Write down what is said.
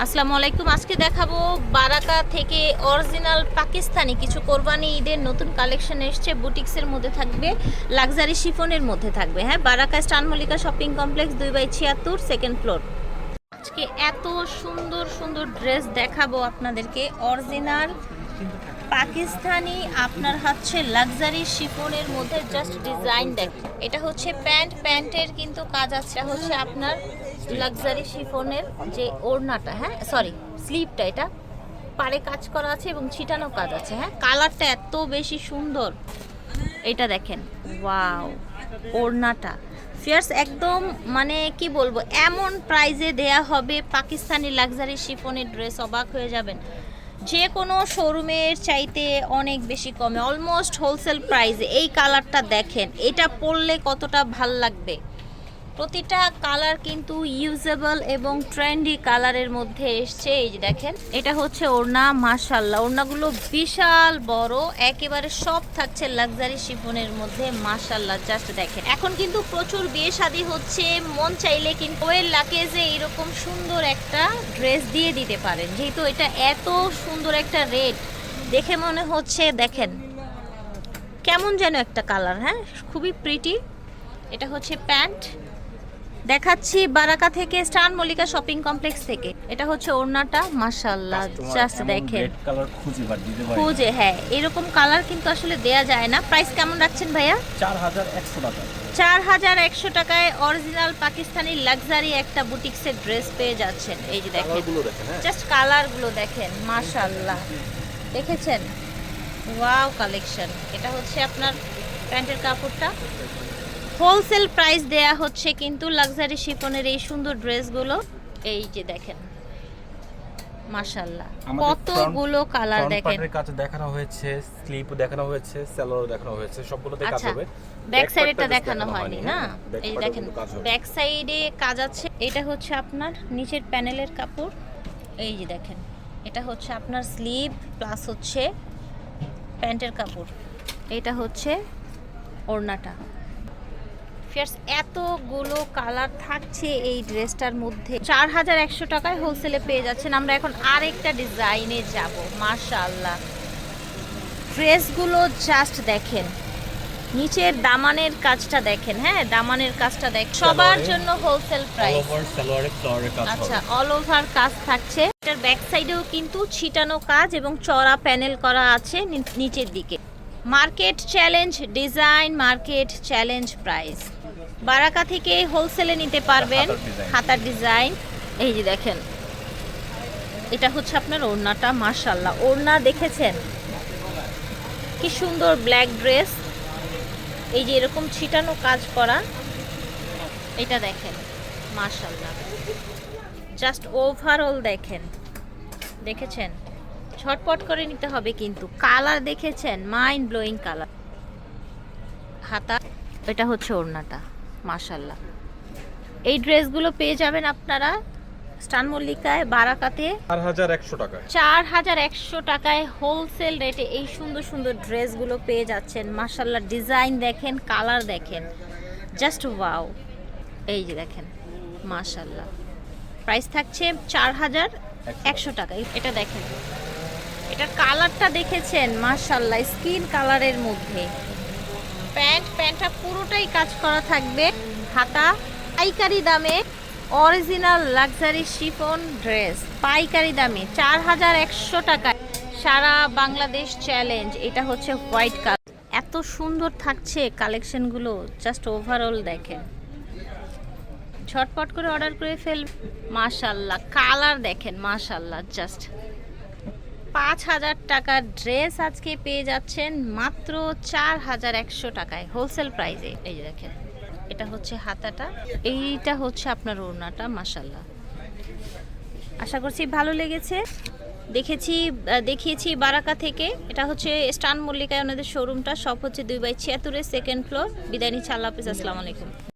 আসসালামু আলাইকুম। আজকে দেখাবো বারাকা থেকে অরিজিনাল পাকিস্তানি কিছু কোরবানি ঈদের নতুন কালেকশন এসছে। বুটিক্সের মধ্যে থাকবে, লাক্সারি শিফনের মধ্যে থাকবে। হ্যাঁ, বারাকা স্টান Mallika shopping complex 2/76 second floor. আজকে এত সুন্দর সুন্দর ড্রেস দেখাবো আপনাদেরকে, অরিজিনাল পাকিস্তানি আপনার হচ্ছে লাক্সারি শিফনের মধ্যে। জাস্ট ডিজাইন দেখুন, এটা হচ্ছে প্যান্টের কিন্তু কাজ আছে, হচ্ছে আপনার লাক্সারি শিফনের যে ওড়নাটা, হ্যাঁ সরি স্লিভটা, এটা পাড়ে কাজ করা আছে এবং ছিটানো কাজ আছে। হ্যাঁ, কালারটা এত বেশি সুন্দর, এটা দেখেন, ওয়াও। ওড়নাটা ফিয়ার্স একদম, মানে কি বলবো, এমন প্রাইজে দেয়া হবে পাকিস্তানি লাক্সারি শিফনের ড্রেস, অবাক হয়ে যাবেন। যে কোনো শোরুমের চাইতে অনেক বেশি কমে, অলমোস্ট হোলসেল প্রাইসে। এই কালারটা দেখেন, এটা পরলে কতটা ভাল লাগবে। প্রতিটা কালার কিন্তু ইউজেবল এবং ট্রেন্ডি কালারের মধ্যে এসছে। এই যে দেখেন, এটা হচ্ছে ওড়না, মাশাআল্লাহ ওড়নাগুলো বিশাল বড়, একেবারে সব থাকছে লাক্সারি শিফনের মধ্যে, মাশাআল্লাহ। জাস্ট দেখেন, এখন কিন্তু প্রচুর বিয়ে শাদী হচ্ছে, মন চাইলে কিন্তু ওয়েল লাকেজে এরকম সুন্দর একটা ড্রেস দিয়ে দিতে পারেন, যেহেতু এটা এত সুন্দর একটা রেট দেখে মনে হচ্ছে, দেখেন কেমন যেন একটা কালার। হ্যাঁ, খুবই প্রিটি। এটা হচ্ছে প্যান্ট, দেখাচ্ছি বারাকা থেকে, স্টান মল্লিকা শপিং কমপ্লেক্স থেকে। এটা হচ্ছে ওড়নাটা, মাশাআল্লাহ। জাস্ট দেখেন, খুঁজে, হ্যাঁ এরকম কালার কিন্তু আসলে দেয়া যায় না। প্রাইস কেমন রাখছেন ভাইয়া? 4100 টাকা। 4100 টাকায় অরিজিনাল পাকিস্তানি লাক্সারি একটা বুটিক্সের ড্রেস পেয়ে যাচ্ছেন। এই যে দেখেন, জাস্ট কালারগুলো দেখেন, মাশাআল্লাহ। দেখেছেন, ওয়াও কালেকশন। এটা হচ্ছে আপনার প্যান্টের কাপড়টা। হোলসেল প্রাইস দেয়া হচ্ছে কিন্তু লাক্সারি শিফনের এই সুন্দর ড্রেসগুলো। এই যে দেখেন, মাশাআল্লাহ কতগুলো কালার দেখেন। ফ্রন্টের কাছে দেখানো হয়েছে, স্লিপ দেখানো হয়েছে, সেলোয়ার দেখানো হয়েছে, সবগুলোতে কাজ হবে। ব্যাক সাইডেটা দেখানো হয়নি না? এই দেখেন, ব্যাক সাইডে কাজ আছে। এটা হচ্ছে আপনার নিচের প্যানেলের কাপড়। এই যে দেখেন, এটা হচ্ছে আপনার স্লিভ প্লাস হচ্ছে প্যান্টের কাপড়। এটা হচ্ছে ওড়নাটা। ফিয়ার্স এতগুলো কালার থাকছে এই ড্রেসটার মধ্যে। 4100 টাকায় হোলসেলে পেয়ে যাচ্ছেন। আমরা এখন আরেকটা ডিজাইনে যাব। মাশাআল্লাহ, ড্রেসগুলো জাস্ট দেখেন, নিচের দামানের কাজটা দেখেন। হ্যাঁ, দামানের কাজটা দেখ, সবার জন্য হোলসেল প্রাইস। আচ্ছা, অল ওভার কাজ থাকছে। এটার ব্যাক সাইডেও কিন্তু ছিটানো কাজ এবং চড়া প্যানেল করা আছে নিচের দিকে। Market challenge design, market challenge price. Baraka থেকে হোলসেলে নিতে পারবেন। হাতার ডিজাইন, এই যে দেখেন, এটা হচ্ছে আপনার ওড়নাটা, মাশাআল্লাহ। ওড়না দেখেছেন কি সুন্দর, ব্ল্যাক ড্রেস, এই যে এরকম ছিটানো কাজ করা, এটা দেখেন, মাশাআল্লাহ। জাস্ট ওভারঅল দেখেন, দেখেছেন, ছটপট করে নিতে হবে কিন্তু। কালার দেখেছেন, মাইন্ড ব্লোয়িং কালার। হাতা, এটা হচ্ছে ওড়নাটা, মাশাআল্লাহ। এই ড্রেসগুলো পেয়ে যাবেন আপনারা স্টান মল্লিকায়, বারাকাতে 4100 টাকায়। 4100 টাকায় হোলসেল রেটে এই সুন্দর সুন্দর ড্রেসগুলো পেয়ে যাচ্ছেন। মাশাআল্লাহ, ডিজাইন দেখেন, কালার দেখেন, জাস্ট ওয়াও। এই যে দেখেন, মাশাআল্লাহ। প্রাইস থাকছে 4100 টাকায়। এটা দেখেন, এটার কালারটা দেখেছেন, মাশাআল্লাহ, স্কিন কালারের মধ্যে। প্যান্টটা পুরোটাই কাজ করা থাকবে। হাতা, পাইকারি দামে অরিজিনাল লাক্সারি শিফন ড্রেস, পাইকারি দামে 4100 টাকায়, সারা বাংলাদেশ চ্যালেঞ্জ। এটা হচ্ছে হোয়াইট কালার, এত সুন্দর থাকছে কালেকশনগুলো, জাস্ট ওভারঅল দেখেন। ঝটপট করে অর্ডার করে ফেল। মাশাআল্লাহ, কালার দেখেন, মাশাআল্লাহ। জাস্ট 5000 টাকার ড্রেস আজকে পেয়ে যাচ্ছেন মাত্র 4100 টাকায় হোলসেল প্রাইসে। এই যে দেখেন, এটা হচ্ছে হাতাটা, এইটা হচ্ছে আপনার ওড়নাটা, মাশাআল্লাহ। আশা করছি ভালো লেগেছে। দেখিয়েছি বারাকা থেকে। এটা হচ্ছে স্টান মল্লিকায় ওনাদের শোরুমটা। সব হচ্ছে 2/76 সেকেন্ড ফ্লোর। বিদায় নিচ্ছি, আল্লাহ হাফেজ, আসসালামু আলাইকুম।